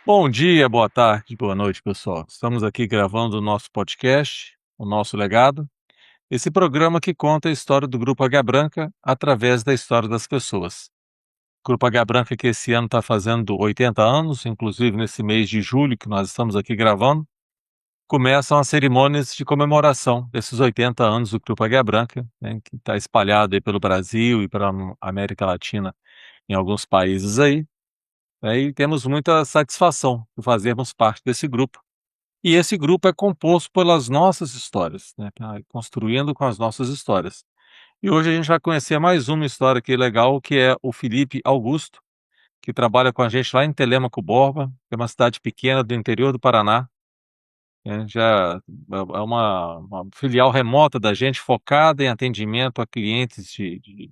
Bom dia, boa tarde, boa noite, pessoal. Estamos aqui gravando o nosso podcast, o nosso legado, esse programa que conta a história do Grupo H Branca através da história das pessoas. O Grupo H Branca que esse ano está fazendo 80 anos, inclusive nesse mês de julho que nós estamos aqui gravando, começam as cerimônias de comemoração desses 80 anos do Grupo H Branca, né, que está espalhado aí pelo Brasil e pela América Latina em alguns países aí. E temos muita satisfação de fazermos parte desse grupo. E esse grupo é composto pelas nossas histórias, né, construindo com as nossas histórias. E hoje a gente vai conhecer mais uma história aqui legal, que é o Felipe Augusto, que trabalha com a gente lá em Telêmaco Borba, que é uma cidade pequena do interior do Paraná, já é uma filial remota da gente, focada em atendimento a clientes de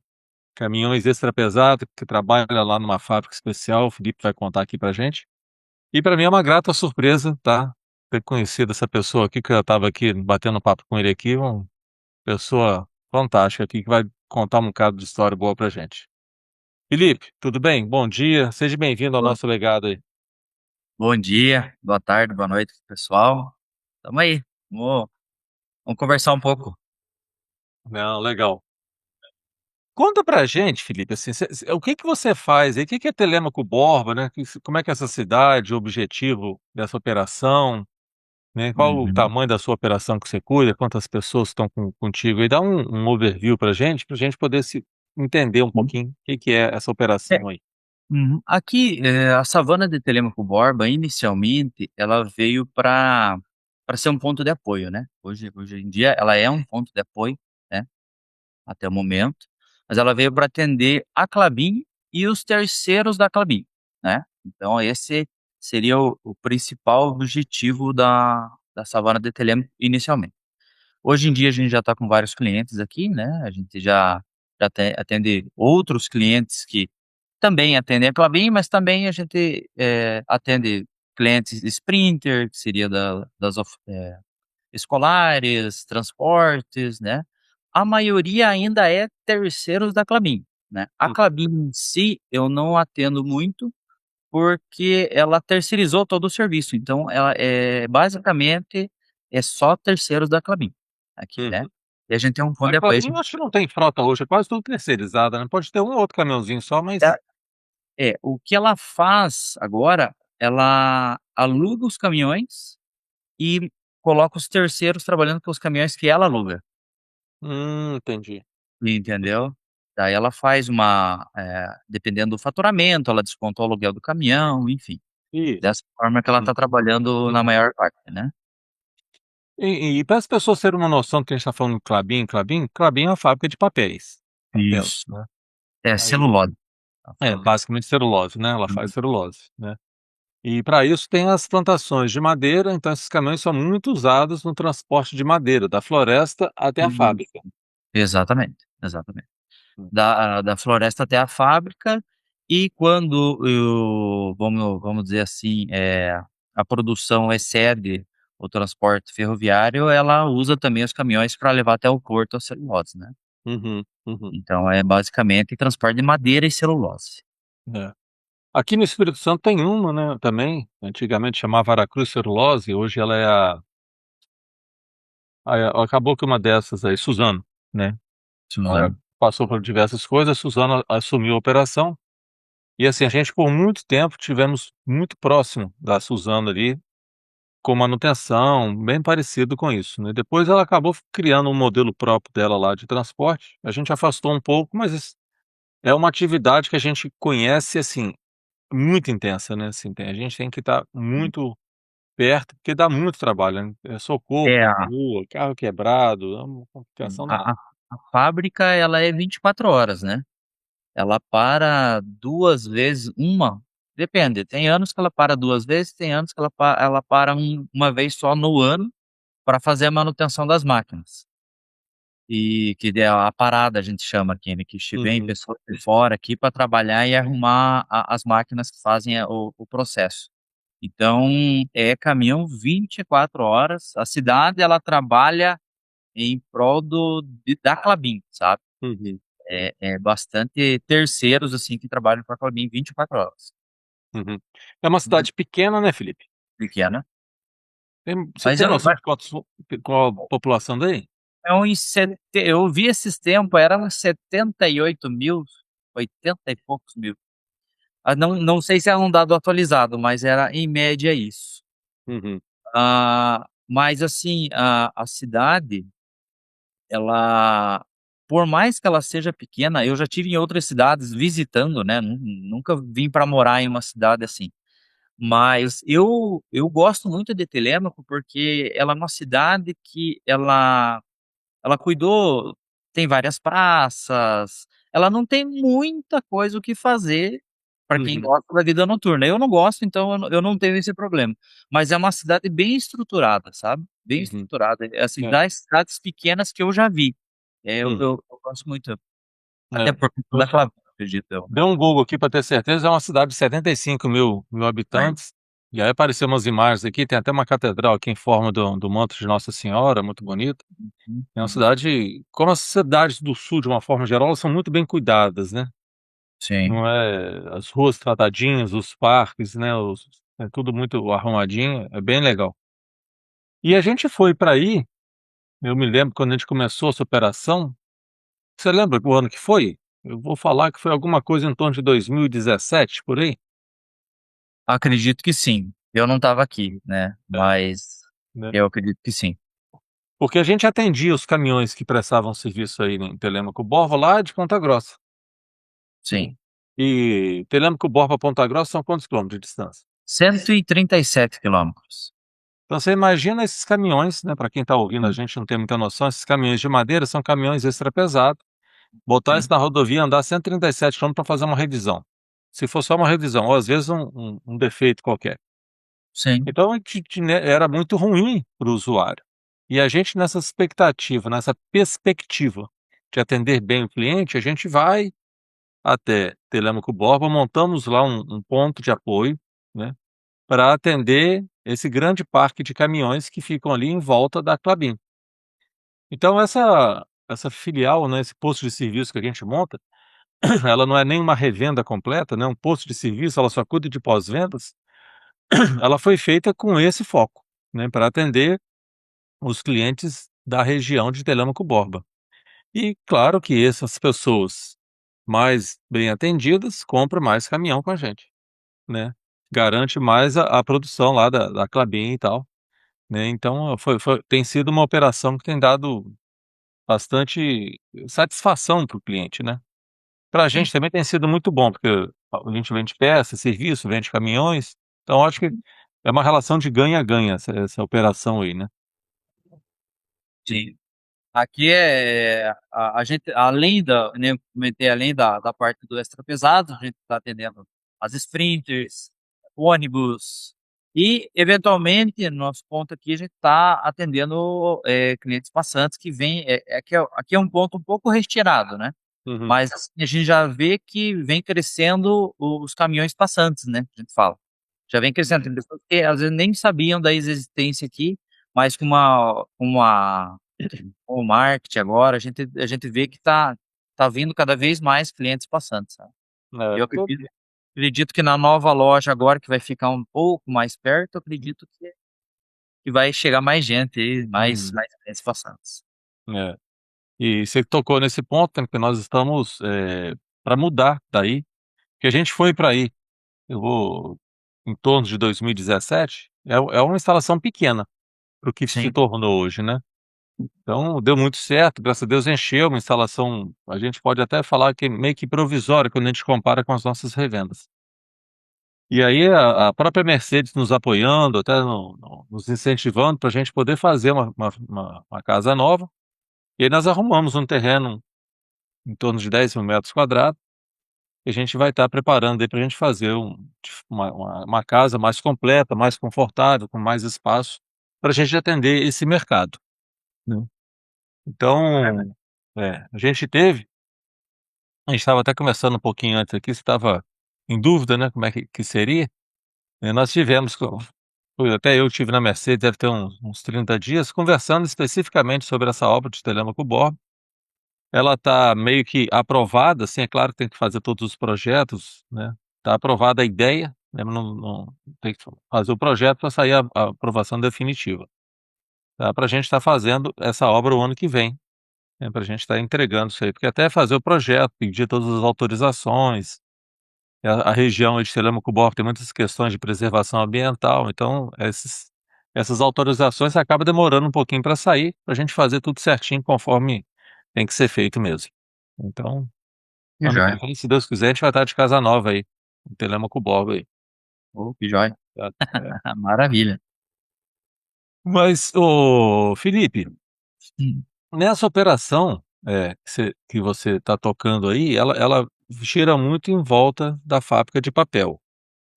caminhões extrapesados, que trabalha lá numa fábrica especial. O Felipe vai contar aqui pra gente. E para mim é uma grata surpresa, tá, ter conhecido essa pessoa aqui, que eu estava aqui batendo papo com ele aqui, uma pessoa fantástica aqui, que vai contar um bocado de história boa pra gente. Felipe, tudo bem? Bom dia, seja bem-vindo ao Bo- nosso legado aí. Bom dia, boa tarde, boa noite, pessoal. Tamo aí. Vamos, vamos conversar um pouco. Não, legal. Conta pra gente, Felipe, assim, o que que você faz aí? O que que é Telêmaco Borba, né? Como é que é essa cidade, o objetivo dessa operação, né? Qual o Uhum. tamanho da sua operação que você cuida? Quantas pessoas estão contigo aí? Dá um overview pra gente poder se entender um pouquinho o que que é essa É, operação aí. Aqui, a savana de Telêmaco Borba, inicialmente, ela veio para ser um ponto de apoio, né? Hoje em dia, ela é um ponto de apoio, né? Até o momento, mas ela veio para atender a Klabin e os terceiros da Klabin, né? Então, esse seria o principal objetivo da savana de Telêmaco inicialmente. Hoje em dia a gente já está com vários clientes aqui, né? A gente já atende outros clientes que também atendem a Klabin, mas também a gente atende clientes Sprinter, que seria escolares, transportes, né? A maioria ainda é terceiros da Klabin, né? A Hum, Klabin em si eu não atendo muito porque ela terceirizou todo o serviço. Então, ela basicamente é só terceiros da Klabin aqui, né? uhum. E a gente tem um fundo A de apoio. Klabin eu acho que não tem frota hoje, é quase tudo terceirizada, né, pode ter um ou outro caminhãozinho só, mas O que ela faz agora, ela aluga os caminhões e coloca os terceiros trabalhando com os caminhões que ela aluga, entendi. entendeu? Daí ela faz dependendo do faturamento, ela desconta o aluguel do caminhão, enfim. Isso. Dessa forma que ela Uhum. está trabalhando na maior parte, né? E para as pessoas terem uma noção do que a gente está falando de Klabin é uma fábrica de papéis, papel, Isso. né. É Aí celulose. Ela é, fala. basicamente celulose, né, ela faz Uhum. celulose, né. E para isso tem as plantações de madeira, então esses caminhões são muito usados no transporte de madeira, da floresta até a Isso. fábrica. Exatamente, exatamente. Hum. Da floresta até a fábrica, e quando vamos dizer assim, a produção excede o transporte ferroviário, ela usa também os caminhões para levar até o porto a celulose, né. Uhum, uhum, Então é basicamente transporte de madeira e celulose. é. Aqui no Espírito Santo tem uma, né, também, antigamente chamava Aracruz Celulose, hoje ela é acabou que uma dessas aí, Suzano, né, Suzano. passou por diversas coisas, a Suzano assumiu a operação, e assim, a gente por muito tempo tivemos muito próximo da Suzano ali, com manutenção, bem parecido com isso, né. Depois ela acabou criando um modelo próprio dela lá de transporte, a gente afastou um pouco, mas é uma atividade que a gente conhece, assim, muito intensa, né, assim, a gente tem que estar muito perto, porque dá muito trabalho, né, socorro É, na rua, carro quebrado, é uma complicação a danada. a a fábrica ela é 24 horas, né. Ela para 2 vezes, depende, tem anos que ela para 2 vezes, tem anos que ela para uma vez só no ano, para fazer a manutenção das máquinas. E que é a parada, a gente chama aqui, né, que vem Uhum, pessoas de fora aqui para trabalhar e arrumar as máquinas que fazem o processo. Então, é caminhão 24 horas, a cidade ela trabalha em prol da Klabin, sabe. uhum. É bastante terceiros, assim, que trabalham com a Klabin 24 horas. Uhum. É uma cidade pequena, né, Felipe? pequena. Você Mas tem eu, noção de qual a população daí? é uns eu vi esses tempos, era uns 78 mil, 80 e poucos mil. Ah, não, não sei se é um dado atualizado, mas era em média isso. Uhum, Mas assim, a cidade, ela, por mais que ela seja pequena, eu já tive em outras cidades visitando, né? Nunca vim para morar em uma cidade assim. Mas eu gosto muito de Telêmaco porque ela é uma cidade que ela cuidou, tem várias praças, ela não tem muita coisa o que fazer para quem uhum, gosta da vida noturna. Eu não gosto, então eu não tenho esse problema. Mas é uma cidade bem estruturada, sabe? Bem uhum. estruturada. É assim, É, das cidades pequenas que eu já vi. uhum. Eu gosto muito, até É. por conta Eu da Clabin, acredito eu, né? dei um Google aqui para ter certeza, é uma cidade de 75 mil habitantes. E aí apareceu umas imagens aqui, tem até uma catedral aqui em forma do manto de Nossa Senhora, muito bonito. Uhum, É uma uhum. cidade, como as cidades do sul, de uma forma geral, elas são muito bem cuidadas, né? Sim. Não é as ruas tratadinhas, os parques, né? É tudo muito arrumadinho, é bem legal. E a gente foi para aí, eu me lembro quando a gente começou essa operação. Você lembra o ano que foi? Eu vou falar que foi alguma coisa em torno de 2017, por aí. Acredito que sim. Eu não estava aqui, né? É, Mas né. eu acredito que sim. Porque a gente atendia os caminhões que prestavam serviço aí em Telêmaco Borba, lá de Ponta Grossa. Sim. E Telêmaco Borba, Ponta Grossa são quantos quilômetros de distância? 137 quilômetros. Então você imagina esses caminhões, né, para quem está ouvindo a Sim. gente não tem muita noção, esses caminhões de madeira são caminhões extra pesados, botar isso na rodovia, andar 137 quilômetros para fazer uma revisão. Se for só uma revisão, ou às vezes um defeito qualquer. Sim. Então era muito ruim para o usuário. E a gente nessa expectativa, nessa perspectiva de atender bem o cliente, a gente vai até Telêmaco Borba, montamos lá um ponto de apoio, né, para atender esse grande parque de caminhões que ficam ali em volta da Klabin. Então essa filial, né, esse posto de serviço que a gente monta, ela não é nem uma revenda completa, né, um posto de serviço, ela só cuida de pós-vendas, ela foi feita com esse foco, né, para atender os clientes da região de Telêmaco Borba. E claro que essas pessoas mais bem atendidas compram mais caminhão com a gente, né. Garante mais a produção lá da Klabin e tal, né, então tem sido uma operação que tem dado bastante satisfação para o cliente, né. Para a Sim. gente também tem sido muito bom, porque a gente vende peça, serviço, vende caminhões, então acho que é uma relação de ganha-ganha essa operação aí, né. Sim. Aqui a gente, além da, né, eu comentei, além da parte do extra pesado, a gente está atendendo as sprinters, ônibus e, eventualmente, no nosso ponto aqui, a gente está atendendo clientes passantes que vêm. Aqui é um ponto um pouco retirado, né? Uhum, Mas assim, a gente já vê que vem crescendo os caminhões passantes, né? A gente fala. Já vem crescendo. Tem pessoas que às vezes nem sabiam da existência aqui, mas com o marketing agora, a gente vê que tá vindo cada vez mais clientes passantes, sabe? é, Eu acredito que na nova loja agora, que vai ficar um pouco mais perto, eu acredito que vai chegar mais gente aí, mais, uhum, mais clientes passantes. é. E você tocou nesse ponto, né, que nós estamos, pra mudar daí, que a gente foi para aí, eu vou em torno de 2017, é uma instalação pequena para o que se Sim, tornou hoje, né. Então deu muito certo, graças a Deus encheu, uma instalação, a gente pode até falar que meio que provisória quando a gente compara com as nossas revendas. E aí a própria Mercedes nos apoiando, até nos incentivando para a gente poder fazer uma casa nova, e aí nós arrumamos um terreno em torno de 10 mil metros quadrados, e a gente vai estar preparando aí para a gente fazer uma casa mais completa, mais confortável, com mais espaço, para a gente atender esse mercado, né. bacana. Então, a gente estava até conversando um pouquinho antes aqui, você estava em dúvida, né, como é que seria, nós tivemos até eu tive na Mercedes, deve ter uns 30 dias, conversando especificamente sobre essa obra de Telêmaco Borba. Ela está meio que aprovada, assim, é claro que tem que fazer todos os projetos, né, está aprovada a ideia, né, não tem que fazer o projeto para sair a aprovação definitiva. Dá para a gente estar fazendo essa obra o ano que vem, né, para a gente estar entregando isso aí, porque até fazer o projeto, pedir todas as autorizações, a região de Telêmaco Borba tem muitas questões de preservação ambiental, então essas autorizações acabam demorando um pouquinho para sair, para a gente fazer tudo certinho conforme tem que ser feito mesmo. Então, Que ano que joia. vem, se Deus quiser, a gente vai estar de casa nova aí, em Telêmaco Borba aí, Oh, que joia. tá. Maravilha. Mas, ô Felipe, Hum, nessa operação, que você está tocando aí, ela gira muito em volta da fábrica de papel,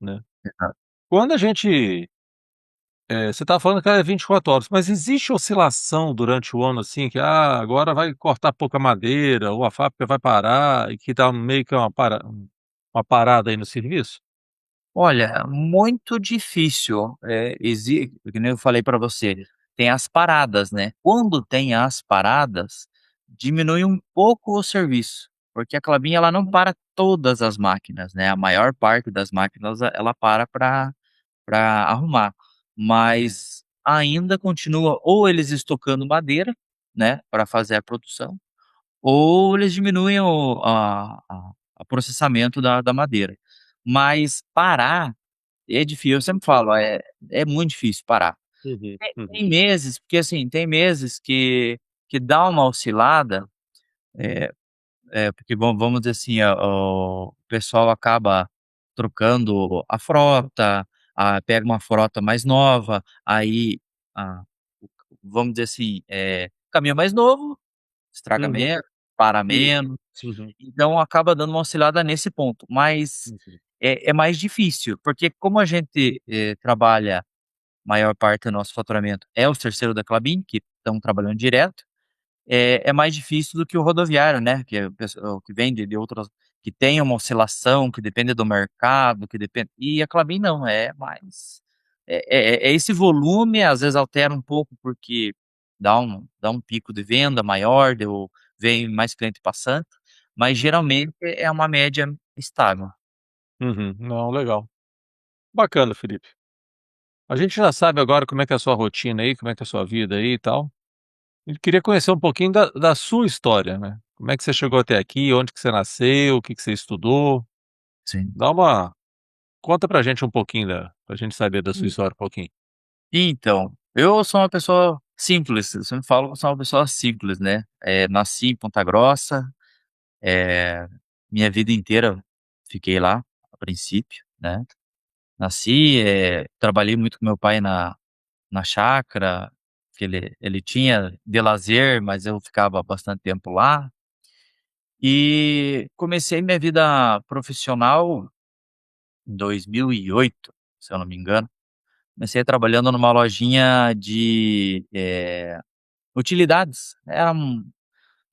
né. exato. Quando a gente você estava falando que ela é 24 horas, mas existe oscilação durante o ano, assim, que, agora vai cortar pouca madeira, ou a fábrica vai parar, e que dá meio que uma parada aí no serviço? Olha, muito difícil, que nem eu falei para você, tem as paradas, né. Quando tem as paradas, diminui um pouco o serviço, porque a Klabin ela não para todas as máquinas, né, a maior parte das máquinas ela para para arrumar, mas ainda continua ou eles estocando madeira, né, para fazer a produção, ou eles diminuem o processamento da madeira. Mas parar é difícil, eu sempre falo, é muito difícil parar. Uhum, uhum. Tem meses porque, assim, tem meses que dá uma oscilada, eh porque vamos dizer assim, o pessoal acaba trocando a frota, pega uma frota mais nova, aí, ah, vamos dizer assim, caminhão mais novo, estraga Uhum. menos, para Isso. menos, Uhum, então acaba dando uma oscilada nesse ponto, mas uhum. é mais difícil, porque como a gente, trabalha maior parte do nosso faturamento é os terceiros da Klabin, que estão trabalhando direto, é mais difícil do que o rodoviário, né, que é o pessoal que vem de outras que tem uma oscilação, que depende do mercado, que depende e a Klabin não, é mais esse volume, às vezes altera um pouco, porque dá um pico de venda maior, vem mais cliente passando, mas geralmente é uma média estável. Uhum. Não, legal. Bacana, Felipe. A gente já sabe agora como é que é a sua rotina aí, como é que é a sua vida aí e tal. Eu queria conhecer um pouquinho da sua história, né. Como é que você chegou até aqui, onde que você nasceu, o que que você estudou? Sim. Dá uma Conta pra gente um pouquinho pra gente saber da sua história um pouquinho. Então, eu sou uma pessoa simples, eu sempre falo que eu sou uma pessoa simples, né, nasci em Ponta Grossa, eh, minha vida inteira fiquei lá, a princípio, né, nasci, trabalhei muito com meu pai na chácara, que ele tinha de lazer, mas eu ficava bastante tempo lá, e comecei minha vida profissional em 2008, se eu não me engano, comecei trabalhando numa lojinha de, utilidades, era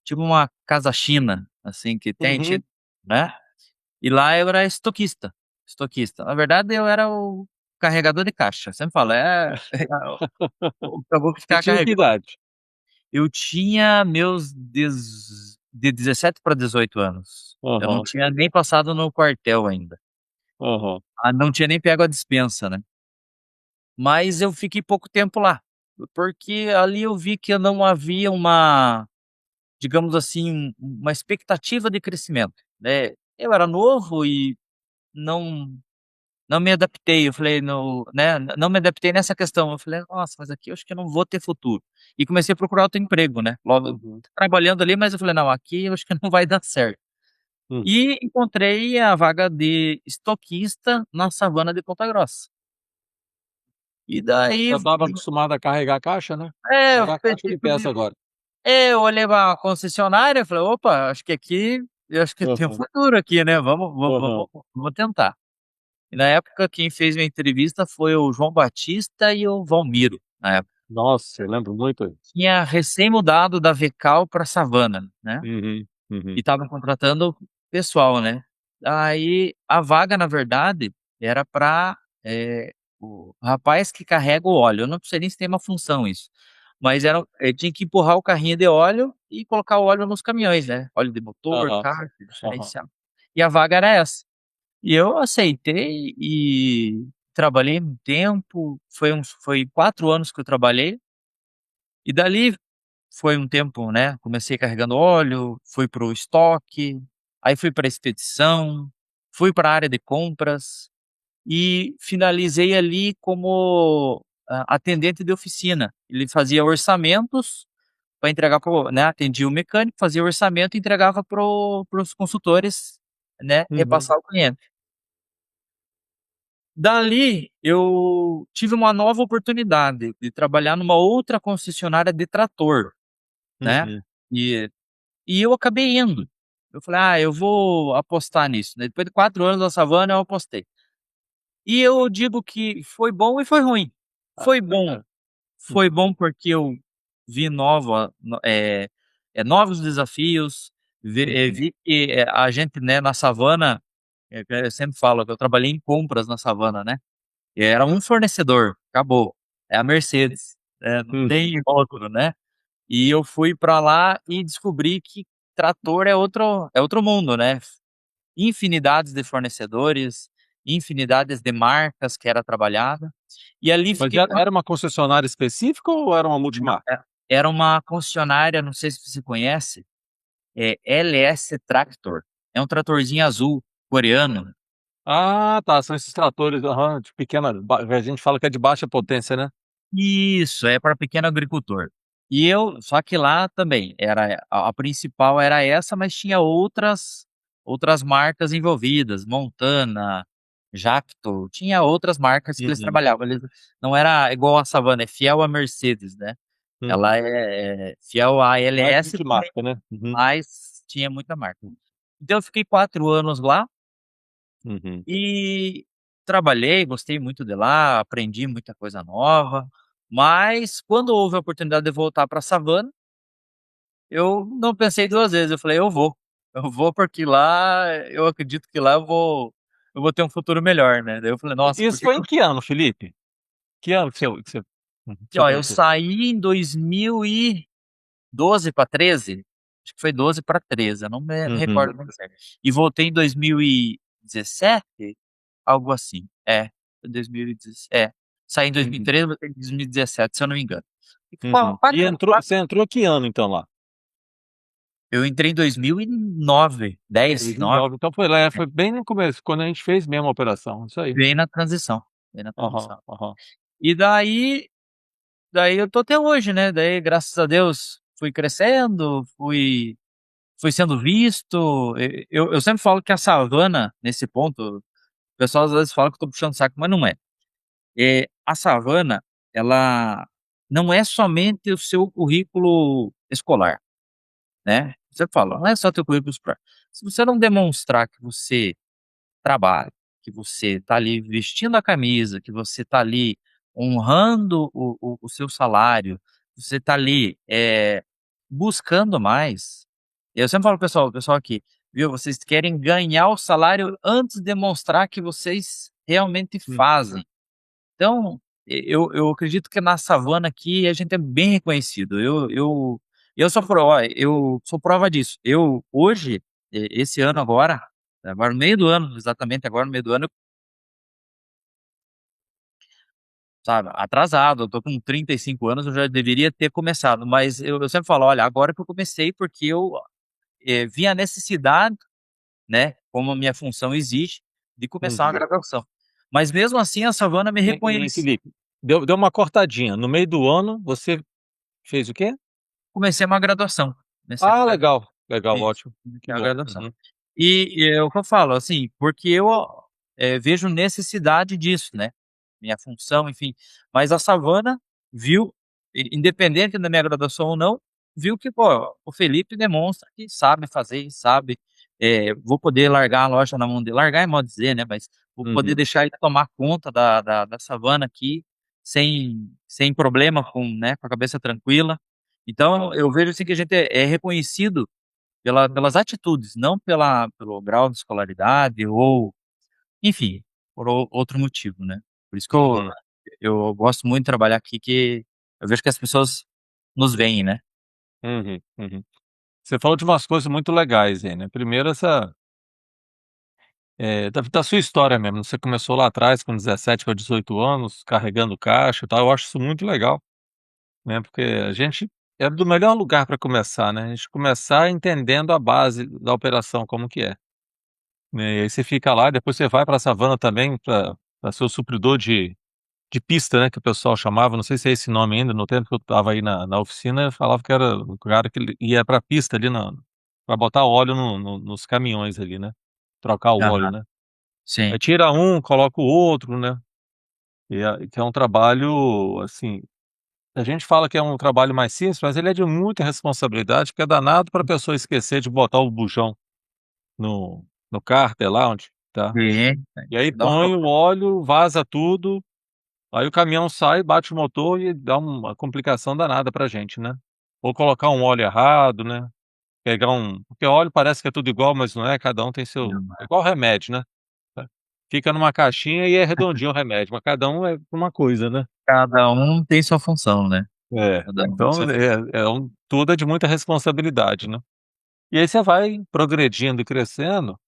tipo uma casa china, assim, que tinha, Uhum. né, e lá eu era estoquista. Na verdade eu era o carregador de caixa, sempre falo, o caboclo que Você ficava tinha que carregando. idade? Eu tinha meus de 17 para 18 anos, eu não Aham, tinha nem passado no quartel ainda, aham. não tinha nem pego a dispensa, né, mas eu fiquei pouco tempo lá, porque ali eu vi que não havia uma, digamos assim, uma expectativa de crescimento, né. Eu era novo e não não me adaptei, eu falei: "Não", né, não me adaptei nessa questão, eu falei: "Nossa, mas aqui eu acho que eu não vou ter futuro". E comecei a procurar outro emprego, né, logo Uhum, trabalhando ali, mas eu falei: "Não, aqui eu acho que não vai dar certo". uhum. E encontrei a vaga de estoquista na Savana de Ponta Grossa. E daí Já estava acostumado a carregar caixa, né? eu Carregar caixa pensei de peça comigo, agora. eu olhei pra uma concessionária, eu falei: "Opa, acho que aqui eu acho que tem um Aham, futuro aqui, né, aham. vamos tentar". E na época quem fez minha entrevista foi o João Batista e o Valmiro, na época. Nossa, eu lembro muito. Tinha recém mudado da Wecal pra Savana, né, Uhum, e uhum. estavam contratando pessoal, né. Aí a vaga na verdade era pra, o rapaz que carrega o óleo, eu não sei nem se tem uma função isso, mas tinha que empurrar o carrinho de óleo e colocar o óleo nos caminhões, né, óleo de motor, Aham, cárter, aham. diferencial. E a vaga era essa. E eu aceitei e trabalhei um tempo, foi 4 anos que eu trabalhei, e dali foi um tempo, né, comecei carregando óleo, fui para o estoque, aí fui pra expedição, fui para a área de compras e finalizei ali como, atendente de oficina. Ele fazia orçamentos para entregar para o, né, atendia o mecânico, fazia o orçamento e entregava para os consultores, né, Uhum, repassar ao cliente. Dali, eu tive uma nova oportunidade de trabalhar numa outra concessionária de trator, né, uhum, e e eu acabei indo. Eu falei: "Ah, eu vou apostar nisso", né, depois de 4 anos na Savana, eu apostei. E eu digo que foi bom e foi ruim. ah, Foi bom hum, Foi bom porque eu vi novos desafios, uhum, vi que, a gente, né, na savana, eu sempre falo que eu trabalhei em compras na savana, né, e era um fornecedor, acabou, é a Mercedes, não uhum. tem outro, né. E eu fui pra lá e descobri que trator é outro mundo, né, infinidades de fornecedores, infinidades de marcas que era trabalhada, e ali Mas fiquei era uma concessionária específica ou era uma multimarca? era uma concessionária, não sei se você conhece, LS Tractor, é um tratorzinho azul, coreano. Ah, tá, são esses tratores, aham, de pequena a gente fala que é de baixa potência, né? Isso, é para pequeno agricultor. E eu só que lá também era a principal era essa, mas tinha outras marcas envolvidas, Montana, Jacto, tinha outras marcas que eles Uhum, trabalhavam, eles não era igual a Savana, é fiel à Mercedes, né, ela uhum. é fiel à Mais LS, porém multimarca, né? Uhum, mas tinha muita marca. Então eu fiquei 4 anos lá uhum. e trabalhei, gostei muito de lá, aprendi muita coisa nova, mas quando houve a oportunidade de voltar pra savana, eu não pensei 2 vezes, eu falei: eu vou porque lá eu acredito que lá eu vou ter um futuro melhor, né". Daí eu falei: E "Nossa, por isso que foi que em eu". que ano, Felipe? Que ano que você Ó, eu voltou? saí em 2012 pra 13, acho que foi 12 pra 13, eu não me Uhum, recordo muito certo. E voltei em 2017. Algo assim. É, 2017, saí em uhum, 2013, voltei em 2017, se eu não me engano. E uhum. E quatro você entrou que ano então lá? eu entrei em 2009, 10, 9, 2009, então foi lá, foi bem no começo, quando a gente fez mesmo a operação, isso aí. bem na transição, bem na Aham, transição. aham. E daí eu tô até hoje, né, daí graças a Deus fui crescendo, fui sendo visto, eu sempre falo que a savana, nesse ponto, o pessoal às vezes fala que eu tô puxando saco, mas não é. A savana, ela não é somente o seu currículo escolar, né. Você fala, não é só teu currículo escolar. Se você não demonstrar que você trabalha, que você está ali vestindo a camisa, que você está ali honrando o seu salário, você está ali, buscando mais. Eu sempre falo para o pessoal aqui, viu, vocês querem ganhar o salário antes de demonstrar que vocês realmente Hum. fazem. Então, eu acredito que na savana aqui a gente é bem reconhecido. Eu sou prova disso. Eu hoje, esse ano agora no meio do ano, exatamente agora no meio do ano, sabe, atrasado, eu tô com 35 anos, eu já deveria ter começado, mas eu sempre falo: "Olha, agora que eu comecei, porque eu, vi a necessidade, né, como a minha função exige, de começar uma Uhum. graduação". Mas mesmo assim a savana me E reconhece. Felipe, deu uma cortadinha, no meio do ano você fez o quê? Comecei uma graduação, comecei uma Ah, graduação. legal, legal, Isso, ótimo, que comecei a bom. graduação. Uhum, E é o que eu falo, assim, porque eu, vejo necessidade disso, né, minha função, enfim. Mas a Savana viu, independente da minha graduação ou não, viu que, pô, o Felipe demonstra que sabe fazer e sabe, vou poder largar a loja na mão dele, largar é modo de dizer, né, mas vou poder uhum, deixar ele tomar conta da Savana aqui, sem problema, com a cabeça tranquila. Então eu vejo, assim, que a gente é reconhecido pelas atitudes, não pelo grau de escolaridade ou, enfim, por outro motivo, né. Por isso que eu uhum, eu gosto muito de trabalhar aqui, que eu vejo que as pessoas nos veem, né. uhum, uhum. Você falou de umas coisas muito legais aí, né, primeiro essa da sua história mesmo. Você começou lá atrás com 17 para 18 anos, carregando caixa e tal, eu acho isso muito legal, né, porque a gente é do melhor lugar para começar, né, a gente começar entendendo a base da operação, como que é, né, e aí você fica lá, depois você vai para a savana também para ser o supridor de pista, né, que o pessoal chamava, não sei se é esse nome ainda, no tempo que eu estava aí na oficina, eu falava que era o cara que ele ia pra pista ali na pra botar óleo nos caminhões ali, né, trocar o óleo, Aham, né. Aí sim, tira um, coloca o outro, né, que é um trabalho, assim, a gente fala que é um trabalho mais simples, mas ele é de muita responsabilidade, porque é danado pra pessoa esquecer de botar o bujão no cárter lá onde tá, sim, e aí dá um põe o problema. óleo, vaza tudo. Aí o caminhão sai, bate o motor e dá uma complicação danada pra gente, né. Ou colocar um óleo errado, né, pegar porque óleo parece que é tudo igual, mas não é, cada um tem seu Não, é igual remédio, né, fica numa caixinha e é redondinho o remédio, mas cada um é uma coisa, né. cada um tem sua função, né, É, cada um tem então sua tudo é de muita responsabilidade, né. E aí você vai progredindo e crescendo,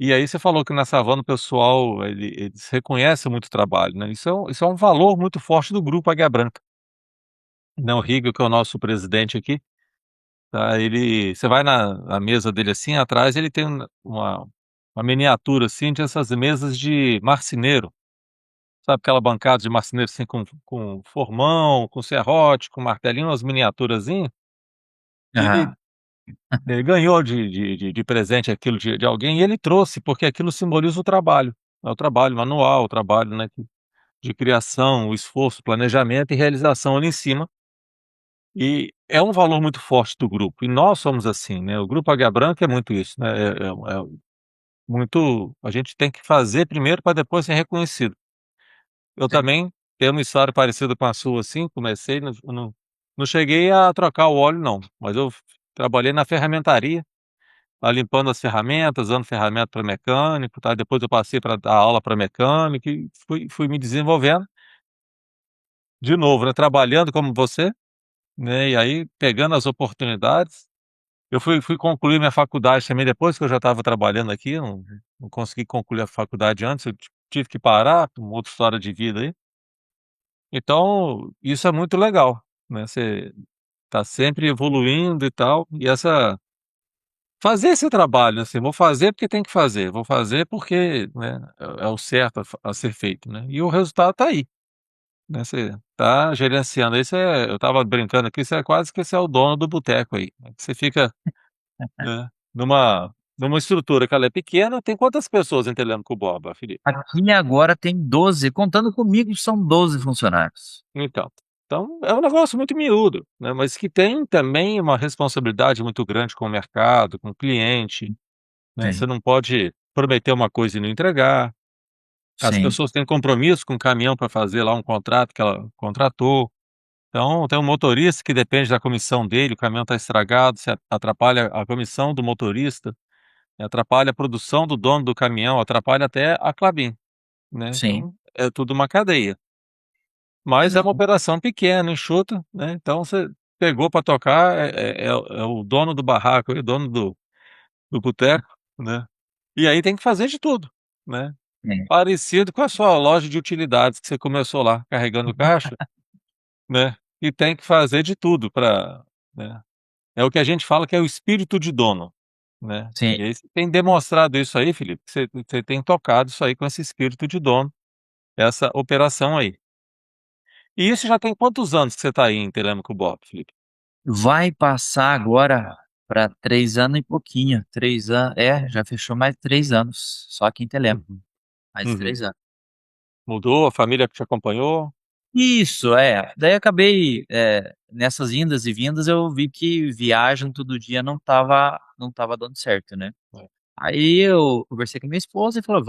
e aí você falou que na savana o pessoal eles reconhecem muito o trabalho, né, isso é um valor muito forte do grupo Águia Branca, né, o Rigo que é o nosso presidente aqui. Tá, você vai na mesa dele, assim, atrás ele tem uma miniatura, assim, dessas mesas de marceneiro, sabe aquela bancada de marceneiro, assim, com formão, com serrote, com martelinho, umas miniaturazinha, que ele aham, ele ganhou de presente aquilo de alguém e ele trouxe, porque aquilo simboliza o trabalho, é o trabalho manual, o trabalho, né, de criação, o esforço, planejamento e realização ali em cima, e é um valor muito forte do grupo, e nós somos assim, né, o grupo Águia Branca é muito isso, né, muito a gente tem que fazer primeiro para depois ser reconhecido. Eu sim, também tenho uma história parecida com a sua, assim, comecei não cheguei a trocar o óleo não, mas eu trabalhei na ferramentaria, lá limpando as ferramentas, dando ferramenta para mecânico, tá, depois eu passei para dar aula para mecânico e fui me desenvolvendo, de novo, né, trabalhando como você, né, e aí pegando as oportunidades. Eu fui concluir minha faculdade também depois que eu já estava trabalhando aqui, não consegui concluir a faculdade antes, eu tive que parar, por uma outra história de vida aí. Então, isso é muito legal, né, você tá sempre evoluindo e tal, e fazer esse trabalho, assim, vou fazer porque tem que fazer, vou fazer porque, né, é o certo a ser feito, né, e o resultado tá aí, né, você tá gerenciando aí, eu estava brincando aqui, você é quase que você é o dono do boteco aí, né, que você fica, né, numa estrutura que ela é pequena, tem quantas pessoas em Telêmaco-Borba, Felipe? aqui agora tem 12, contando comigo são 12 funcionários. Então é um negócio muito miúdo, né, mas que tem também uma responsabilidade muito grande com o mercado, com o cliente, né, você Sim, não pode prometer uma coisa e não entregar, as sim, pessoas têm compromisso com o caminhão para fazer lá um contrato que ela contratou, então tem um motorista que depende da comissão dele, o caminhão está estragado, você atrapalha a comissão do motorista, atrapalha a produção do dono do caminhão, atrapalha até a Klabin, né, sim. então é tudo uma cadeia. Mas é uma Não, operação pequena, enxuta, né, então você pegou para tocar, é o dono do barraco, é o dono do boteco, né, e aí tem que fazer de tudo, né. é, Parecido com a sua loja de utilidades que você começou lá carregando caixa, né, e tem que fazer de tudo para, né, é o que a gente fala que é o espírito de dono, né. sim. E aí você tem demonstrado isso aí, Felipe, você tem tocado isso aí com esse espírito de dono, essa operação aí. E isso já tem quantos anos que você está aí em Telêmaco Borba, Felipe? Vai passar agora para 3 anos e pouquinho, 3 anos já fechou mais 3 anos, só aqui em Telêmaco, Uhum. mais Uhum. 3 anos. Mudou, a família que te acompanhou? Isso, daí acabei, nessas indas e vindas eu vi que viagem todo dia não estava dando certo, né. É. Aí eu conversei com a minha esposa e falou: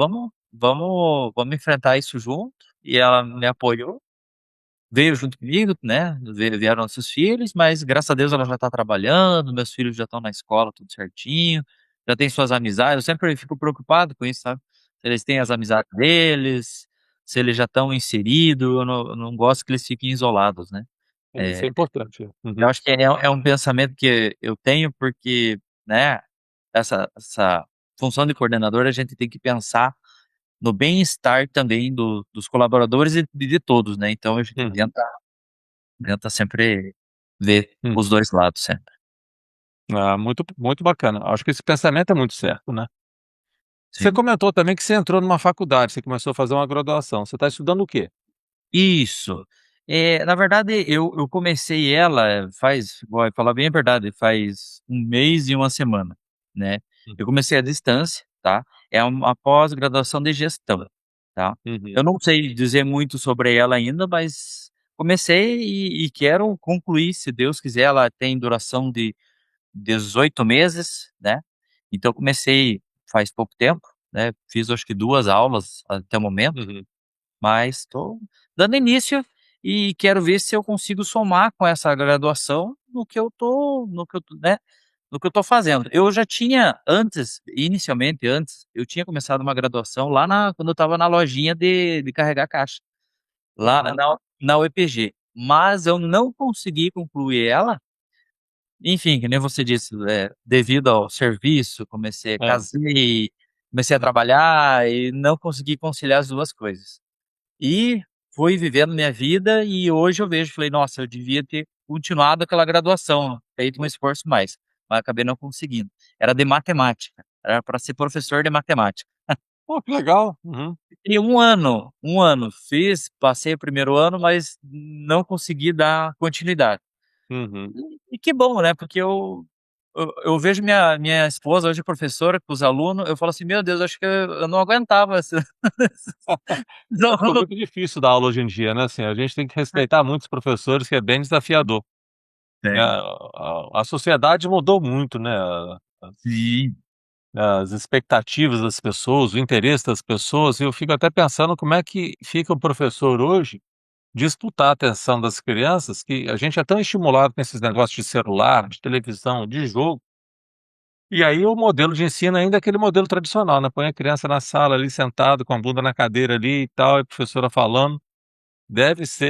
"Vamos enfrentar isso junto", e ela me apoiou. Veio junto comigo, né, vieram nossos filhos, mas graças a Deus ela já tá trabalhando, meus filhos já estão na escola tudo certinho, já tem suas amizades, eu sempre fico preocupado com isso, sabe. Se eles têm as amizades deles, se eles já estão inseridos, eu não gosto que eles fiquem isolados, né. Isso é Eh, importante. eu Uhum. acho que é um pensamento que eu tenho porque, né, essa função de coordenador, a gente tem que pensar no bem-estar também dos colaboradores e de todos, né, então a gente Uhum, tenta sempre ver os uhum. 2 lados sempre. Ah, muito, muito bacana. Acho que esse pensamento é muito certo, né? Você Sim. comentou também que você entrou numa faculdade, você começou a fazer uma graduação. Você está estudando o quê? Isso. Na verdade eu comecei ela faz vou falar bem a verdade, faz um mês e uma semana, né. Eu Uhum, comecei à distância, tá, é uma pós-graduação de gestão, tá. Eu uhum, não sei dizer muito sobre ela ainda, mas comecei e quero concluir, se Deus quiser, ela tem duração de 18 meses, né, então eu comecei faz pouco tempo, né, fiz acho que 2 aulas até o momento, uhum, mas estou dando início e quero ver se eu consigo somar com essa graduação no que eu tô fazendo. Eu já tinha inicialmente antes, eu tinha começado uma graduação lá quando eu estava na lojinha de carregar caixa, lá uhum. na UEPG, mas eu não consegui concluir ela, enfim, que nem você disse, devido ao serviço, É. comecei a trabalhar e não consegui conciliar as 2 coisas. E fui vivendo minha vida e hoje eu vejo, falei: "Nossa, eu devia ter continuado aquela graduação, feito um esforço mais", mas acabei não conseguindo. Era de matemática, era para ser professor de matemática. Pô, que legal. Uhum, E um ano fiz, passei o primeiro ano, mas não consegui dar continuidade. uhum. E que bom, né, porque eu vejo minha esposa hoje professora com os alunos, eu falo assim: "Meu Deus, acho que eu não aguentava essa esses É, ficou alunos". muito difícil dar aula hoje em dia, né, assim, a gente tem que respeitar muitos professores, que é bem desafiador, né, Tem. a sociedade mudou muito, né, Sim. as expectativas das pessoas, o interesse das pessoas, e eu fico até pensando como é que fica o professor hoje disputar a atenção das crianças, que a gente é tão estimulado com esses negócios de celular, de televisão, de jogo, e aí o modelo de ensino ainda é aquele modelo tradicional, né, põe a criança na sala ali sentado com a bunda na cadeira ali e tal, e a professora falando.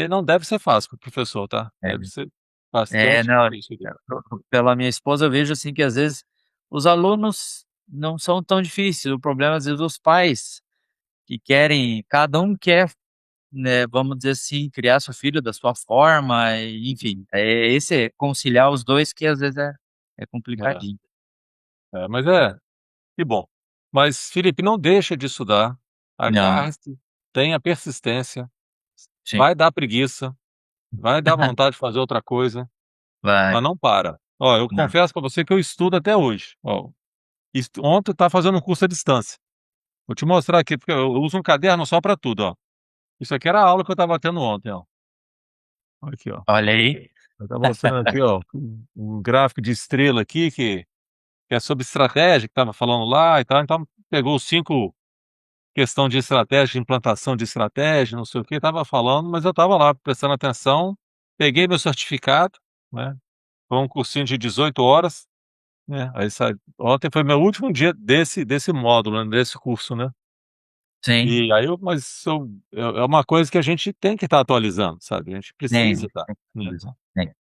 Não deve ser fácil para o professor, tá, É. deve ser bastante Não, difícil aquilo. pela minha esposa eu vejo, assim, que às vezes os alunos não são tão difíceis, o problema às vezes os pais que querem cada um quer, né, vamos dizer assim, criar seu filho da sua forma e enfim, esse conciliar os 2 que às vezes é É, complicadinho. mas que bom. Mas Felipe, não deixa de estudar, Não, agarre-se, tenha persistência, sim, vai dar preguiça, vai dar vontade de fazer outra coisa, vai, mas não para. Ó, eu não, confesso para você que eu estudo até hoje. Ó, ontem eu estava fazendo um curso à distância. Vou te mostrar aqui, porque eu uso um caderno só para tudo, ó. Isso aqui era a aula que eu estava tendo ontem, ó. Olha aqui, ó. olha aí. Eu estava mostrando aqui, ó, um gráfico de estrela aqui que é sobre estratégia, que estava falando lá e tal, então pegou os 5 questão de estratégia, de implantação de estratégia, não sei o que, estava falando, mas eu estava lá prestando atenção, peguei meu certificado, né, foi um cursinho de 18 horas, né, aí sai ontem foi meu último dia desse módulo, né, desse curso, né. Sim, E aí é uma coisa que a gente tem que estar atualizando, sabe, a gente tem, precisa estar, tem que né. atualizar,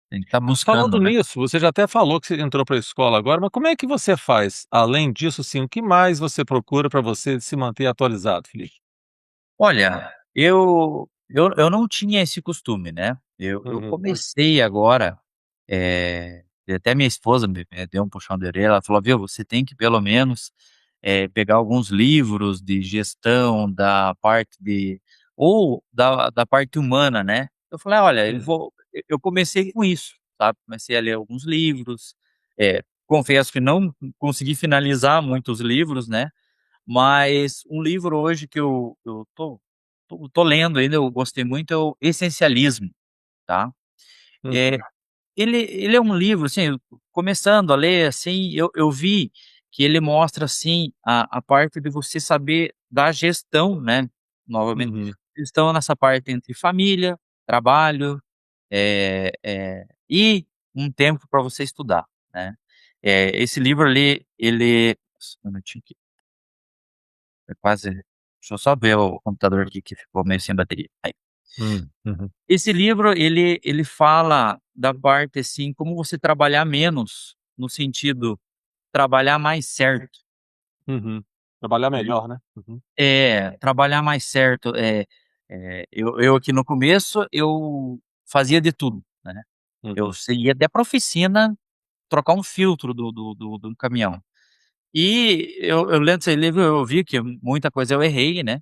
tem que estar Falando buscando, né. nisso, você já até falou que você entrou para a escola agora, mas como é que você faz? Além disso, assim, o que mais você procura para você se manter atualizado, Felipe? Olha, eu não tinha esse costume, né. Eu Uhum, comecei agora, e até minha esposa me deu um puxão de orelha, ela falou: "Viu, você tem que pelo menos, pegar alguns livros de gestão da parte de ou da parte humana, né". Eu falei: "Olha, hum, eu comecei com isso, sabe, comecei a ler alguns livros, confesso que não consegui finalizar muitos livros, né, mas um livro hoje que eu tô lendo ainda, eu gostei muito, é o Essencialismo, tá. Eh, uhum, ele é um livro, assim, começando a ler, assim, eu vi que ele mostra, assim, a parte de você saber da gestão, né, novamente, uhum. gestão nessa parte entre família, trabalho, e um tempo para você estudar, né. Esse livro ali, ele só um minutinho aqui. É quase deixa eu só ver o computador aqui que ficou meio sem bateria. Aí. Uhum, Esse livro ele fala da parte, assim, como você trabalhar menos, no sentido, trabalhar mais certo, Uhum. Trabalhar melhor, né? Uhum. Trabalhar mais certo, eu aqui no começo, eu fazia de tudo, né. Eu Uhum. ia até pra oficina trocar um filtro do caminhão. E eu lendo esse livro, eu vi que muita coisa eu errei, né,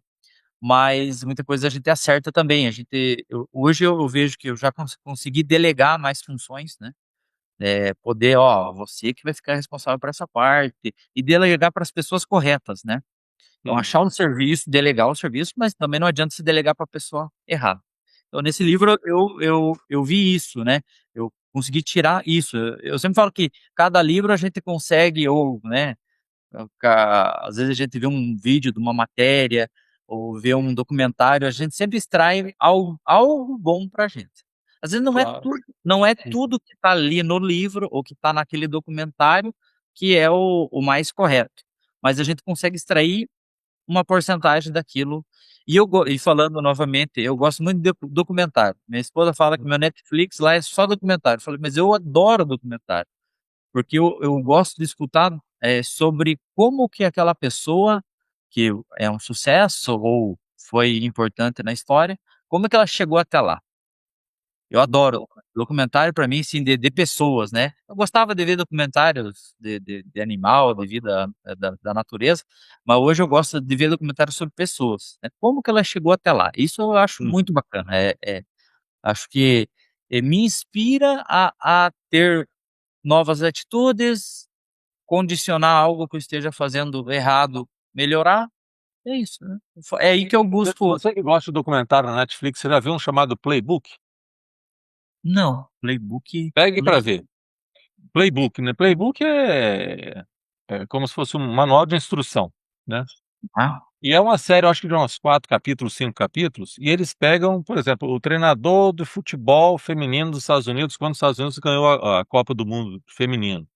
mas muita coisa a gente acerta também. Hoje eu vejo que eu já consegui delegar mais funções, né, poder: "Ó, você que vai ficar responsável por essa parte", e delegar para as pessoas corretas, né. Então Uhum. achar um serviço, delegar o serviço, mas também não adianta se delegar para a pessoa errada. Então nesse livro eu vi isso, né, eu consegui tirar isso. Eu sempre falo que cada livro a gente consegue ou, né, às vezes a gente vê um vídeo de uma matéria ou vê um documentário, a gente sempre extrai algo bom pra gente. Às vezes Claro. não é Uhum. tudo que tá ali no livro ou que tá naquele documentário que é o mais correto, mas a gente consegue extrair uma porcentagem daquilo. E falando novamente, eu gosto muito de documentário. Minha esposa fala que meu Netflix lá é só documentário. Eu falei: "Mas eu adoro documentário", porque eu gosto de escutar, sobre como que aquela pessoa, que é um sucesso ou foi importante na história, como é que ela chegou até lá. Eu adoro documentário para mim, sim, de pessoas, né. Eu gostava de ver documentários de animal, de vida, da natureza, mas hoje eu gosto de ver documentários sobre pessoas, né, como que ela chegou até lá. Isso eu acho Uhum. muito bacana, acho que, me inspira a ter novas atitudes, condicionar algo que eu esteja fazendo errado, melhorar, é isso, né. É aí que eu busco. Você que gosta de documentário na Netflix, você já viu um chamado Playbook? Não, playbook Pegue le para ver. Playbook, né? Playbook é como se fosse um manual de instrução, né? ah, E é uma série, eu acho que de uns 4 capítulos, 5 capítulos, e eles pegam, por exemplo, o treinador do futebol feminino dos Estados Unidos, quando os Estados Unidos ganhou a Copa do Mundo feminino.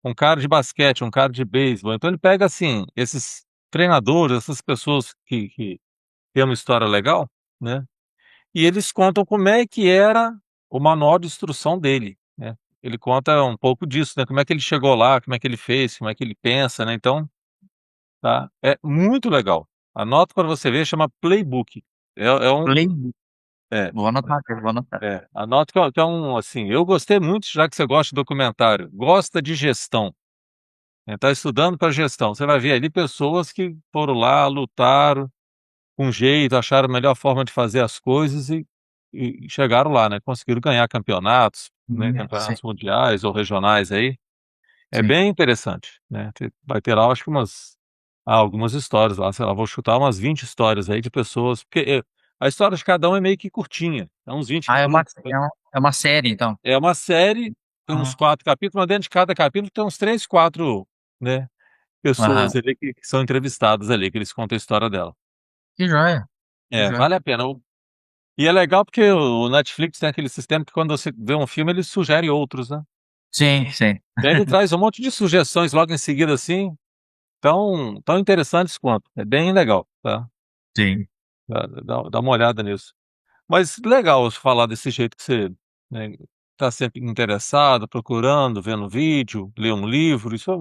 Um cara de basquete, um cara de beisebol. Então ele pega, assim, esses treinadores, essas pessoas que têm uma história legal, né, e eles contam como é que era o manual de instrução dele, né. Ele conta um pouco disso, né, como é que ele chegou lá, como é que ele fez, como é que ele pensa, né, então, tá, é muito legal. Anota para você ver, chama Playbook. É um playbook. é, Vou anotar aqui, vou anotar. anota que é um, assim, eu gostei muito, já que você gosta de documentário, gosta de gestão, tá estudando para gestão, você vai ver ali pessoas que foram lá, lutaram com jeito, acharam a melhor forma de fazer as coisas e chegaram lá, né, conseguiram ganhar campeonatos, né, Sim, campeonatos mundiais ou regionais aí. É sim. bem interessante, né, vai ter lá, eu acho que algumas histórias lá, sei lá, vou chutar umas 20 histórias aí de pessoas, porque, a história de cada um é meio que curtinha, é uns 20 Ah, minutos. é uma série então? É uma série, tem uns Ah, 4 capítulos, mas dentro de cada capítulo tem uns 3, 4, né, aham. pessoas ali que são entrevistadas ali, que eles contam a história dela. Que joia, que É, joia. vale a pena. E é legal porque o Netflix tem aquele sistema que quando você vê um filme, ele sugere outros, né. Sim, sim. Daí ele traz um monte de sugestões logo em seguida, assim, tão interessantes quanto. É bem legal, tá. Sim. Dá uma olhada nisso. Mas legal falar desse jeito que você, né, tá sempre interessado, procurando, vendo vídeo, ler um livro, isso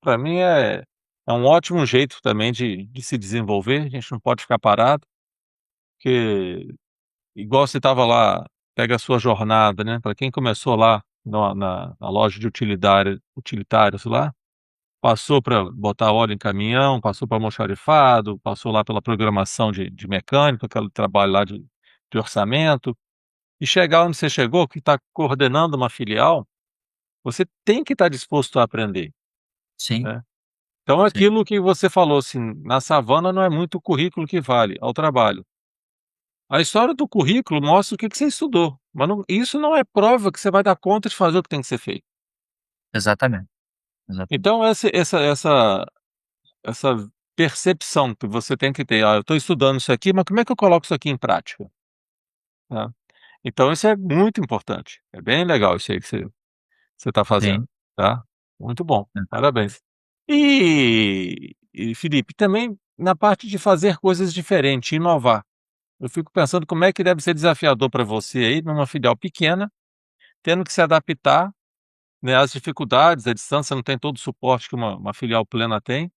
pra mim é um ótimo jeito também de se desenvolver, a gente não pode ficar parado, porque igual você estava lá, pega a sua jornada, né, para quem começou lá na loja de utilitários lá, passou para botar óleo em caminhão, passou para almoxarifado, passou lá pela programação de mecânico, aquele trabalho lá de orçamento, e chegar onde você chegou, que está coordenando uma filial, você tem que estar disposto a aprender, Sim, né. Então sim. aquilo que você falou, assim, na savana não é muito o currículo que vale, é o trabalho. A história do currículo mostra o que que você estudou, mas isso não é prova que você vai dar conta de fazer o que tem que ser feito. Exatamente, exatamente. Então essa percepção que você tem que ter: "Ah, eu estou estudando isso aqui, mas como é que eu coloco isso aqui em prática?", né. Então isso é muito importante, é bem legal isso aí que você está fazendo, Sim, tá. Muito bom, exato. parabéns. E Felipe, também na parte de fazer coisas diferentes, inovar, eu fico pensando como é que deve ser desafiador para você aí numa filial pequena, tendo que se adaptar, né, às dificuldades, a distância não tem todo o suporte que uma filial plena tem,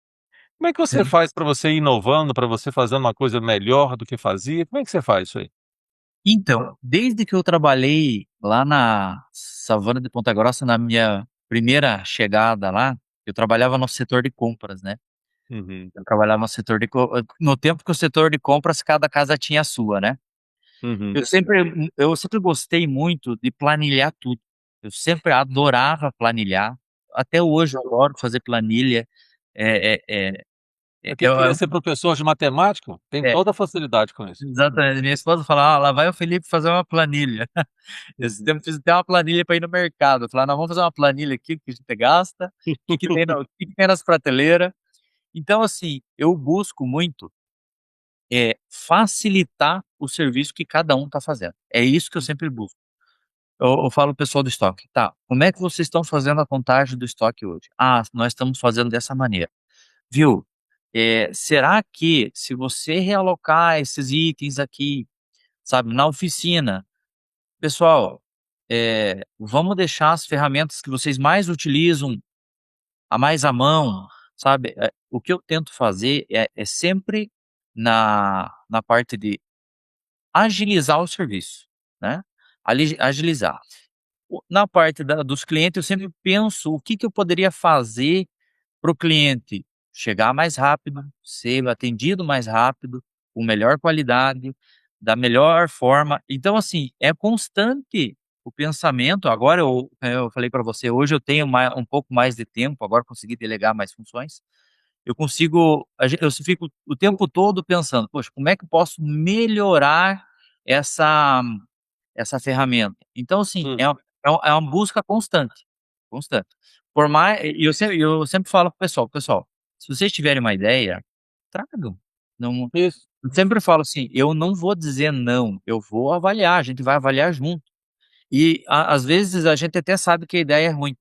Como é que você faz para você ir inovando, para você fazer uma coisa melhor do que fazia? Como é que você faz isso aí? Então, desde que eu trabalhei lá na Savana de Ponta Grossa, na minha primeira chegada lá, eu trabalhava no setor de compras, né. Uhum, Eu trabalhava no setor de co no tempo que o setor de compras, cada casa tinha a sua, né. uhum. Eu sempre gostei muito de planilhar tudo. Eu sempre adorava planilhar. Até hoje eu adoro fazer planilha. É é é Pra quem eu queria ser professor de matemática, tem é, toda a facilidade com isso. exatamente. Minha esposa fala: "Ah, lá vai o Felipe fazer uma planilha". Esse Uhum. tempo fiz até uma planilha para ir no mercado. Falar: "Não, vamos fazer uma planilha aqui, o que a gente gasta, o que que tem nas prateleira". Então, assim, eu busco muito, facilitar o serviço que cada um está fazendo. É isso que eu sempre busco. Eu falo para o pessoal do estoque: "Tá, como é que vocês estão fazendo a contagem do estoque hoje?". "Ah, nós estamos fazendo dessa maneira". "Viu, será que se você realocar esses itens aqui, sabe, na oficina, pessoal, vamos deixar as ferramentas que vocês mais utilizam a mais à mão", sabe. O que eu tento fazer é sempre na parte de agilizar o serviço, né, agilizar. Na parte dos clientes, eu sempre penso o que que eu poderia fazer para o cliente chegar mais rápido, ser atendido mais rápido, com melhor qualidade, da melhor forma. Então, assim, é constante o pensamento. Agora eu falei para você, hoje eu tenho um pouco mais de tempo, agora consegui delegar mais funções. Eu consigo, eu fico o tempo todo pensando: "Poxa, como é que eu posso melhorar essa ferramenta?". Então, assim, Hum, é uma busca constante, constante. Por mais e eu sempre falo para o pessoal: "Pessoal, se vocês tiverem uma ideia, tragam". Não, isso. eu sempre falo assim: "Eu não vou dizer não, eu vou avaliar, a gente vai avaliar junto". E às vezes a gente até sabe que a ideia é ruim.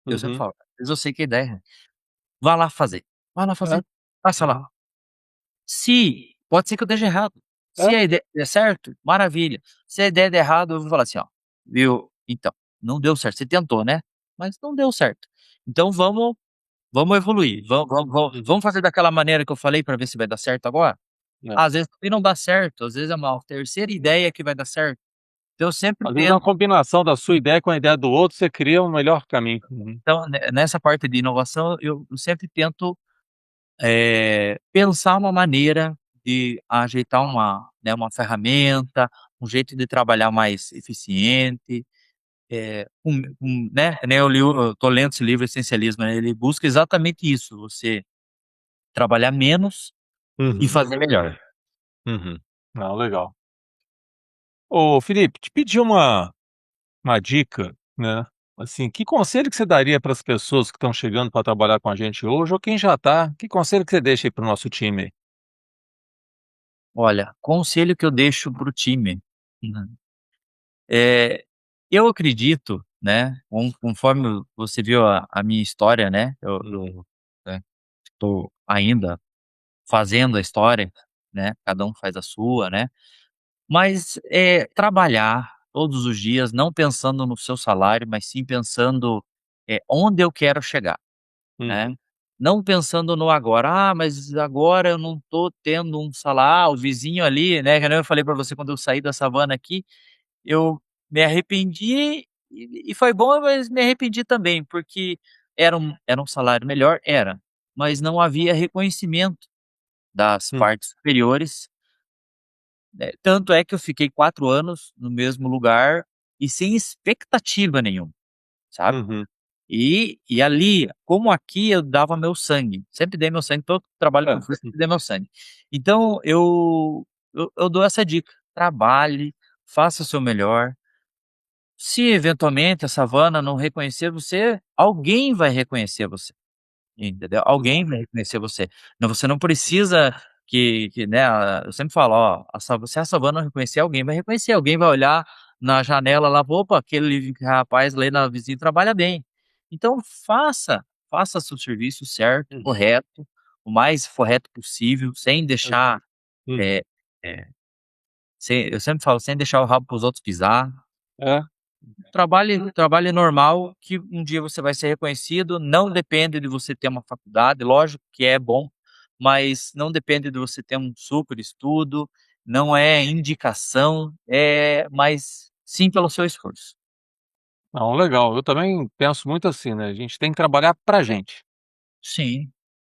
Eu sempre Uhum. falo: "Às vezes eu sei que a ideia é ruim". Vá lá fazer, vai lá É, fazer, faça lá. Se pode ser que eu esteja errado. Se é. a ideia der certo, maravilha. Se a ideia der errado, eu vou falar assim: "Ó, viu, então, não deu certo, você tentou, né, mas não deu certo. Então vamos evoluir, vamos fazer daquela maneira que eu falei para ver se vai dar certo agora?". É. Às vezes também não dá certo, às vezes é uma terceira ideia que vai dar certo. Então eu sempre Às vezes é uma tento. combinação da sua ideia com a ideia do outro, você cria um melhor caminho. Uhum. Então, nessa parte de inovação, eu sempre tento, pensar uma maneira de ajeitar uma ferramenta, um jeito de trabalhar mais eficiente, né, que nem eu tô lendo esse livro Essencialismo, né, ele busca exatamente isso, você trabalhar menos e Uhum, fazer melhor. uhum. Não, legal. Ô Felipe, te pedi uma dica, né, assim, que conselho que você daria para as pessoas que estão chegando para trabalhar com a gente hoje ou quem já está, que conselho que você deixa aí para o nosso time aí? Olha, conselho que eu deixo para o time, né, eh, eu acredito, né, conforme você viu a minha história, né, eu, estou ainda fazendo a história, né, cada um faz a sua, né, mas, trabalhar todos os dias não pensando no seu salário, mas sim pensando, onde eu quero chegar, né. Uhum, Não pensando no agora: "Ah, mas agora eu não estou tendo um salário, o vizinho ali", né, que nem eu falei para você quando eu saí da savana aqui, eu me arrependi e foi bom, mas me arrependi também, porque era um salário melhor? Era, mas não havia reconhecimento das hum, partes superiores, tanto é que eu fiquei 4 anos no mesmo lugar e sem expectativa nenhuma, sabe. uhum, E ali, como aqui, eu dava meu sangue, sempre dei meu sangue, todo trabalho que é, eu fiz, sempre dei meu sangue. Então eu dou essa dica: trabalhe, faça o seu melhor. Se eventualmente a savana não reconhecer você, alguém vai reconhecer você. Entendeu? Alguém vai reconhecer você. Não, você não precisa que, né, eu sempre falo: "Ó, se a Savana reconhecer, alguém vai reconhecer, alguém vai olhar na janela lá, opa, aquele rapaz ali na vizinha trabalha bem". Então faça seu serviço certo, uhum, correto, o mais correto possível, sem hum, deixar, uhum. eh eh, eu sempre falo: "Sem deixar o rabo para os outros pisar". É, Trabalhe normal, que um dia você vai ser reconhecido, não depende de você ter uma faculdade, lógico que é bom, mas não depende de você ter um super estudo, não é indicação, é mais sim pelo seu esforço. Não, legal. Eu também penso muito assim, né, a gente tem que trabalhar pra gente, Sim,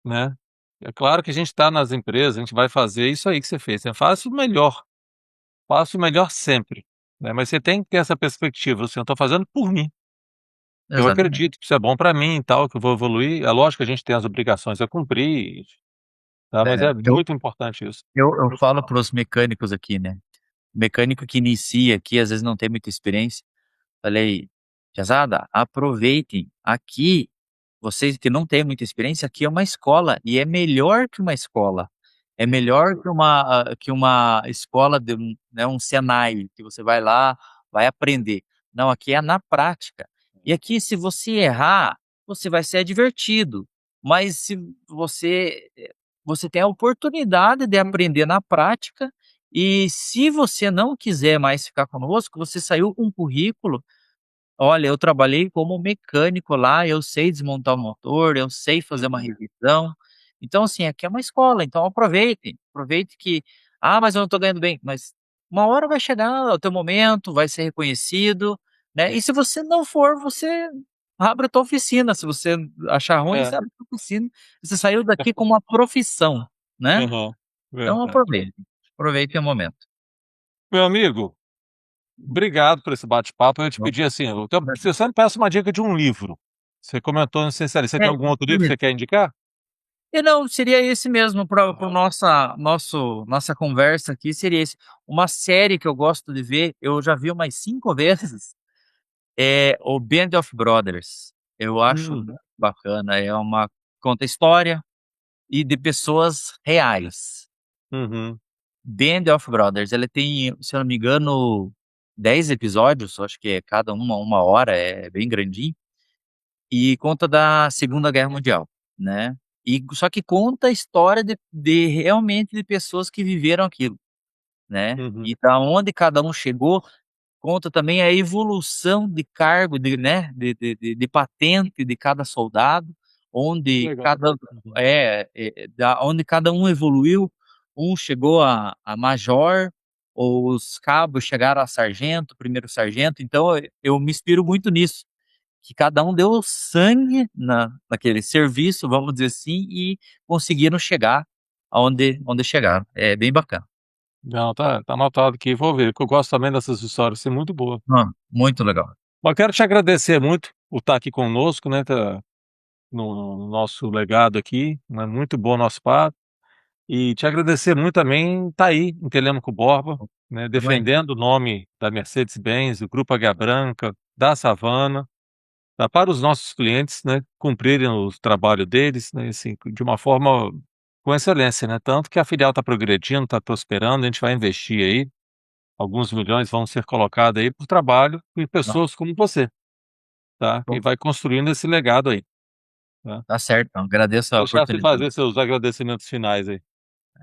né. É claro que a gente está nas empresas, a gente vai fazer isso aí que você fez, né, faça o melhor sempre, né, mas você tem que ter essa perspectiva, assim: "Eu estou fazendo por mim, eu exatamente. acredito que isso é bom pra mim e tal, que eu vou evoluir". É lógico que a gente tem as obrigações a cumprir, tá, mas É, é muito importante isso. eu falo para os mecânicos aqui, né, mecânico que inicia aqui, às vezes não tem muita experiência. Falei: "Piazada, aproveitem, aqui, vocês que não têm muita experiência, aqui é uma escola e é melhor que uma escola, é melhor que uma escola de um, né, um Senai, que você vai lá, vai aprender. Não, aqui é na prática. E aqui se você errar, você vai ser advertido, mas se você tem a oportunidade de aprender na prática, e se você não quiser mais ficar conosco, você saiu com um currículo. Olha, eu trabalhei como mecânico lá, eu sei desmontar o motor, eu sei fazer uma Uhum. revisão. Então, assim, aqui é uma escola, então aproveitem, aproveite que: "Ah, mas eu não estou ganhando bem", mas uma hora vai chegar o teu momento, vai ser reconhecido, né, e se você não for, você abre a tua oficina, se você achar ruim, É. você abre a tua oficina, você saiu daqui com uma profissão, né. Aham. Então Verdade. aproveitem o momento. Meu amigo, obrigado por esse bate-papo. Eu ia te pedir, assim, você sempre peço uma dica de um livro. Você comentou no Essencialista, você É, tem algum outro livro que você quer indicar? e não, seria esse mesmo para o nossa conversa aqui, seria esse. Uma série que eu gosto de ver, eu já vi umas 5 vezes, é o Band of Brothers. Eu acho Hum. muito bacana, conta história e de pessoas reais. Uhum. Band of Brothers, ele tem, se eu não me engano, 10 episódios, acho que é cada uma hora, é bem grandinho. E conta da Segunda Guerra Mundial, né. E só que conta a história de realmente de pessoas que viveram aquilo, né. Uhum. E da onde cada um chegou, conta também a evolução de cargo, né, de patente de cada soldado, onde Legal. Uhum. da onde cada um evoluiu, um chegou a major, os cabos chegaram a sargento, primeiro sargento, então eu me inspiro muito nisso. Que cada um deu sangue naquele serviço, vamos dizer assim, e conseguiram chegar aonde chegaram. É bem bacana. Não, tá anotado aqui, vou ver, porque eu gosto também dessas histórias, assim, muito boa. Muito legal. Mas quero te agradecer muito por estar aqui conosco, né, no nosso legado aqui, né, muito bom o nosso papo. E te agradecer muito também estar aí em Telêmaco Borba, né, Também. defendendo o nome da Mercedes-Benz, do Grupo Águia Branca, da Savana, tá, para os nossos clientes, né, cumprirem o trabalho deles, né, assim, de uma forma com excelência, né, tanto que a filial está progredindo, está prosperando, a gente vai investir aí, alguns milhões vão ser colocados aí para o trabalho e Não, pessoas como você, tá, e bom, vai construindo esse legado aí, tá. tá certo, então, agradeço a Deixar você oportunidade. fazer seus agradecimentos finais aí.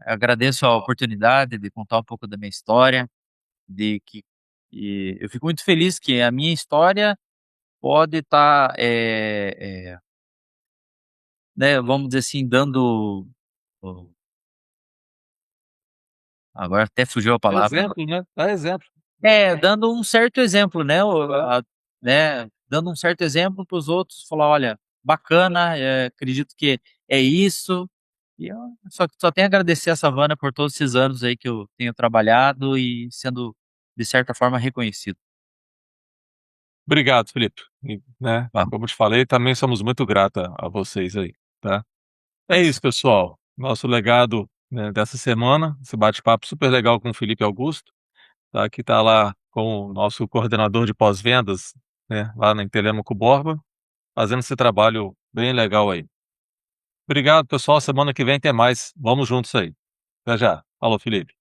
Agradeço a oportunidade de contar um pouco da minha história, de que e eu fico muito feliz que a minha história pode estar, né, vamos dizer assim, dando o agora até fugiu a palavra. Exemplo, né, dá exemplo. É, dando um certo exemplo, né, né, dando um certo exemplo para os outros, falar: "Olha, bacana, acredito que é isso", e eu só tenho a agradecer a Savana por todos esses anos aí que eu tenho trabalhado e sendo, de certa forma, reconhecido. Obrigado, Felipe. E, né, Vamos, como te falei, também somos muito grata a vocês aí, tá. É tá isso, certo. pessoal. Nosso legado, né, dessa semana, esse bate-papo super legal com o Felipe Augusto, tá, que tá lá com o nosso coordenador de pós-vendas, né, lá na Telêmaco Borba, fazendo esse trabalho bem legal aí. Obrigado, pessoal. Semana que vem tem mais. Vamos juntos aí. Até já. Falou, Felipe.